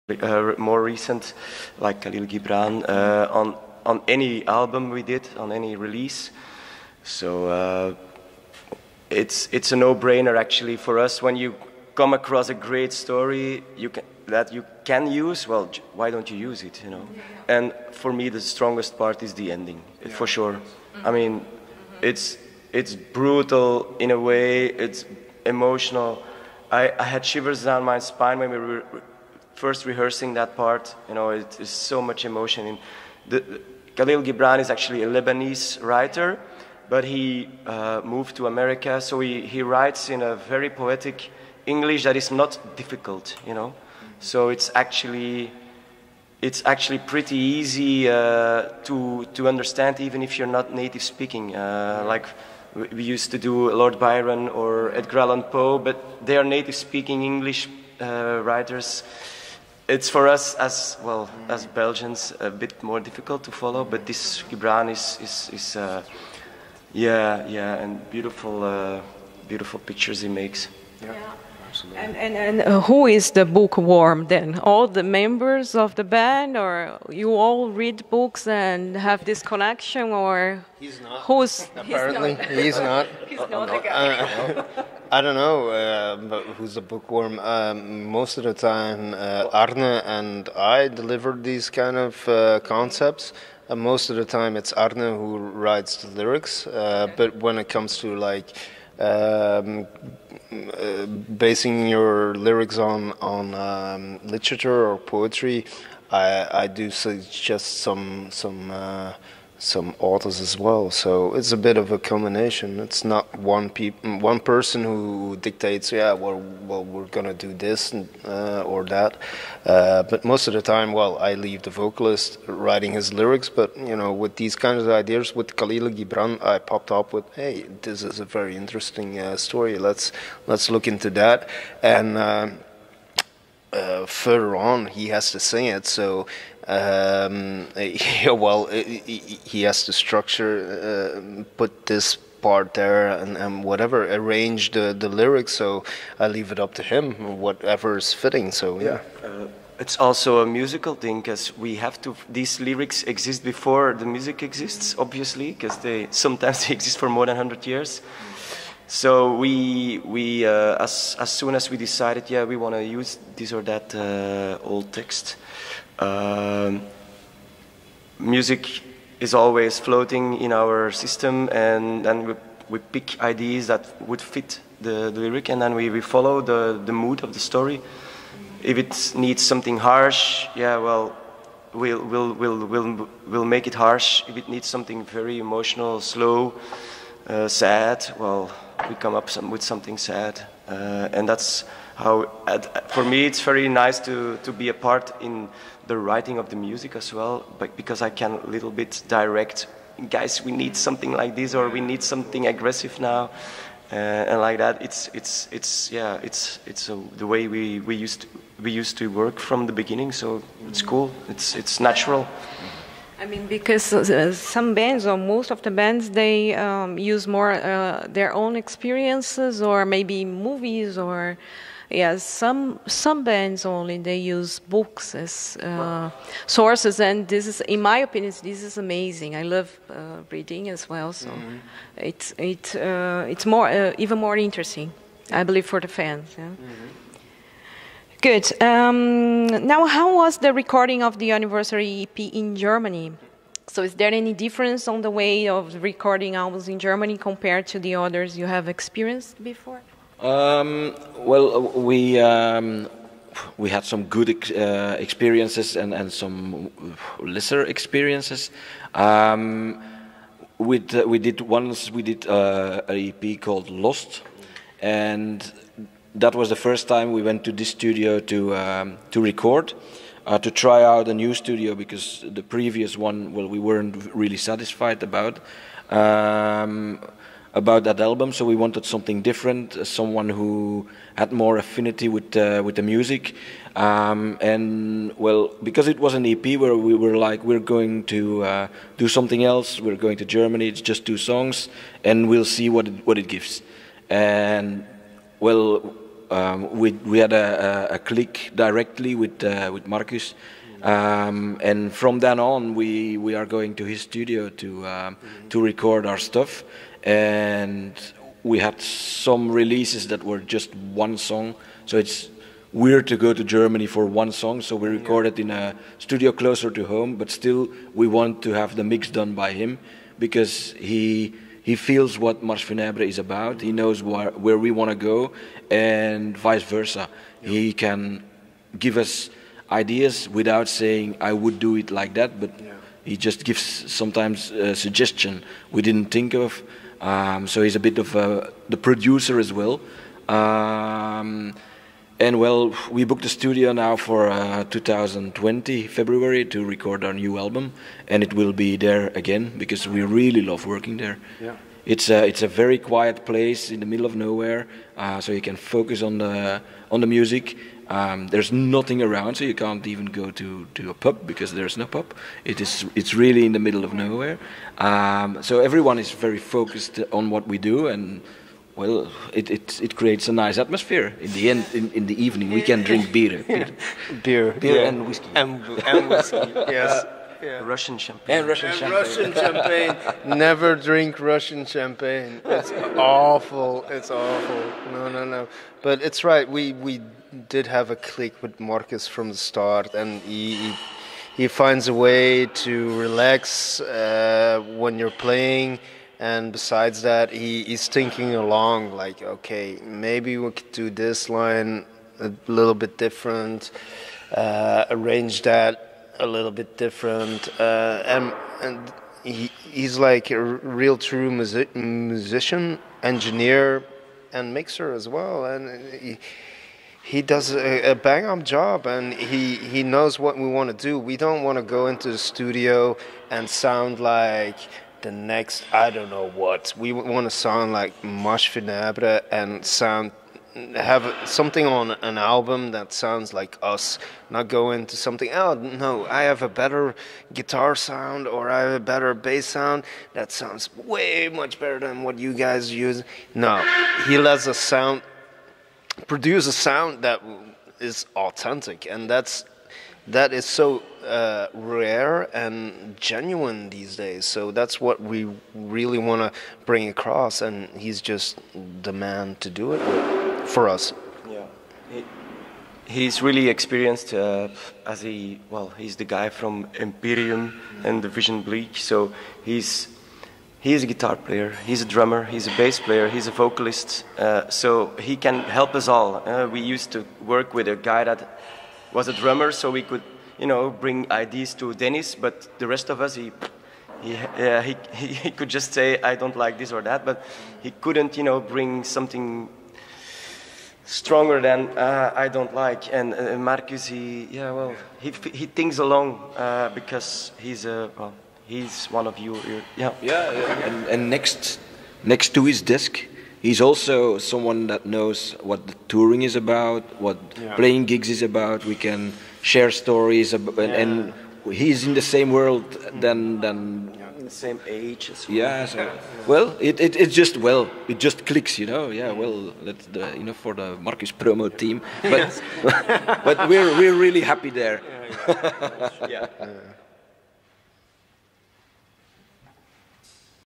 more recent, like Khalil Gibran, on any album we did, on any release. So it's a no-brainer actually for us. When you come across a great story that you can use, well, why don't you use it, you know? And for me, the strongest part is the ending, for sure. I mean, it's brutal in a way, it's emotional. I had shivers down my spine when we were first rehearsing that part. You know, it is so much emotion. Khalil Gibran is actually a Lebanese writer, but he moved to America, so he writes in a very poetic English that is not difficult, you know. So it's actually pretty easy to understand, even if you're not native speaking. Like we used to do Lord Byron or Edgar Allan Poe, but they are native speaking English writers. It's for us as well as Belgians a bit more difficult to follow. But this Gibran is and beautiful pictures he makes. Yeah. And who is the bookworm then? All the members of the band, or you all read books and have this connection, or he's not? Apparently, he's not. He's not a guy. I don't know, but who's the bookworm? Most of the time, Arne and I deliver these kind of concepts. Most of the time, it's Arne who writes the lyrics. But when it comes to like basing your lyrics on literature or poetry, I do suggest some authors as well. So it's a bit of a combination. It's not one person who dictates, yeah, well we're gonna do this or that. But most of the time, well, I leave the vocalist writing his lyrics. But you know, with these kinds of ideas, with Khalil Gibran, I popped up with, hey, this is a very interesting story. Let's look into that. And further on, he has to sing it. So. He has to structure, put this part there and whatever, arrange the lyrics, so I leave it up to him, whatever is fitting, so yeah. It's also a musical thing, because these lyrics exist before the music exists, obviously, because sometimes they exist for more than 100 years. So we as soon as we decided, yeah, we want to use this or that old text, music is always floating in our system, and then we pick ideas that would fit the lyric, and then we follow the mood of the story. If it needs something harsh, yeah, well, we'll make it harsh. If it needs something very emotional, slow, sad, well, we come up with something sad, and that's how. For me, it's very nice to be a part in the writing of the music as well, but because I can a little bit direct, guys, we need something like this, or we need something aggressive now, and like that. It's the way we used to work from the beginning. So it's cool. It's natural. I mean, because some bands, or most of the bands, they use more their own experiences, or maybe movies, or some bands only they use books as sources, and this is, in my opinion, this is amazing. I love reading as well, so it's more even more interesting, I believe, for the fans. Yeah. Good. Now, how was the recording of the anniversary EP in Germany? So is there any difference on the way of recording albums in Germany compared to the others you have experienced before? Well, we had some good experiences and some lesser experiences. We did an EP called Lost, and that was the first time we went to this studio to record, to try out a new studio, because the previous one, well, we weren't really satisfied about that album. So we wanted something different, someone who had more affinity with the music, and well, because it was an EP where we were like, we're going to do something else. We're going to Germany. It's just 2 songs, and we'll see what it gives. And well, we had a click directly with Marcus, and from then on we are going to his studio to record our stuff, and we had some releases that were just one song, so it's weird to go to Germany for one song, so we recorded in a studio closer to home, but still we want to have the mix done by him, because he feels what MarcheFunebre is about. He knows where we want to go, and vice versa. He can give us ideas without saying, I would do it like that, but he just gives sometimes a suggestion we didn't think of. So he's a bit of the producer as well. And well, we booked the studio now for 2020 February to record our new album, and it will be there again because we really love working there. Yeah. It's a very quiet place in the middle of nowhere, so you can focus on the music. There's nothing around, so you can't even go to a pub because there's no pub. It's really in the middle of nowhere. So everyone is very focused on what we do, and well, it creates a nice atmosphere. In the end, in the evening, we can drink beer. Beer and whiskey. And whiskey, yes. Yeah. Russian champagne. And Russian champagne. Never drink Russian champagne. It's awful. It's awful. No. But it's right. We did have a click with Marcus from the start, and he finds a way to relax when you're playing. And besides that, he's thinking along, like, okay, maybe we could do this line a little bit different, arrange that a little bit different, and he's like a real true musician, engineer, and mixer as well, and he does a bang-up job, and he knows what we want to do. We don't want to go into the studio and sound like the next I don't know what. We want to sound like MarcheFunebre and have something on an album that sounds like us, not go into something, oh no, I have a better guitar sound or I have a better bass sound that sounds way much better than what you guys use. No, he lets us produce a sound that is authentic, and that is so rare and genuine these days. So that's what we really want to bring across, and he's just the man to do it for us. Yeah, he's really experienced he's the guy from Imperium and the Vision Bleak. So he's a guitar player, he's a drummer, he's a bass player, he's a vocalist. So he can help us all. We used to work with a guy that was a drummer, so we could, bring ideas to Dennis, but the rest of us, he could just say, I don't like this or that, but he couldn't, bring something stronger than I don't like. And Marcus, he thinks along because he's one of you. Yeah. And next to his desk, he's also someone that knows what the touring is about, what playing gigs is about. We can share stories, and he's in the same world than the same age as well. Yeah. So, well, it just clicks, Yeah. Well, that's for the Marcus promo team, but but we're really happy there. Yeah.